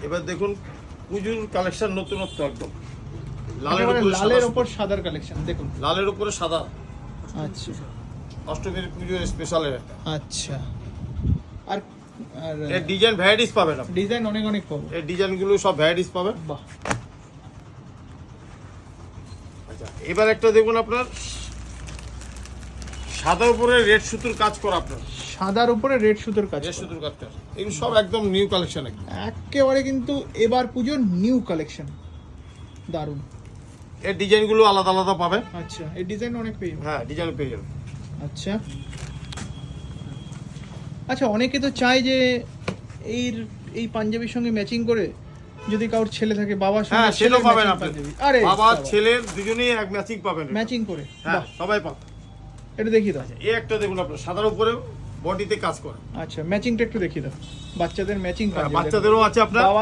এবার দেখুন পুজোর কালেকশন নতুনত্ব একদম লালের উপর সাদার কালেকশন দেখুন, লালের উপরে সাদা। আচ্ছা অষ্টমীর পুজোর স্পেশালের একটা। আচ্ছা। আর আর এর ডিজাইন ভ্যারাইটিস পাবেন আপনি। ডিজাইন অনেক অনেক পাবো। এর ডিজাইনগুলো সব ভ্যারাইটিস পাবেন। বাহ, আচ্ছা এবার একটা দেখুন আপনার সাদার উপরে রেড সুতোর কাজ করা, আপনার সাদার উপরে রেড সুতোর কাজ রেড করা। সুতোর কাজটা এগুলো সব একদম নিউ কালেকশন একদম। একেবারে কিন্তু এবার পুজোর নিউ কালেকশন, দারুণ। এর ডিজাইনগুলো আলাদা আলাদা পাবেন। আচ্ছা, এই ডিজাইন অনেক পেয়ে যাবে। হ্যাঁ ডিজাইন পেয়ে যাবেন। আচ্ছা আচ্ছা, অনেকে তো চায় যে এই পাঞ্জাবির সঙ্গে ম্যাচিং করে যদি কারোর ছেলে থাকে, বাবার হ্যাঁ সঙ্গে সেটাও ছেলের পাবেন matching আপনি। পাঞ্জাবি। আরে বাবা ছেলের দুজনেই এক ম্যাচিং পাবেন। ম্যাচিং করে, হ্যাঁ বাহ, সবাই পাবেন। এটা দেখিয়ে দাও। এই একটা দেখুন আপনার সাদার উপরে বডিতে কাজ করা। আচ্ছা, ম্যাচিংটা একটু দেখিয়ে দাও। বাচ্চাদের ম্যাচিং বাচ্চাদেরও আছে আপনার। বাবা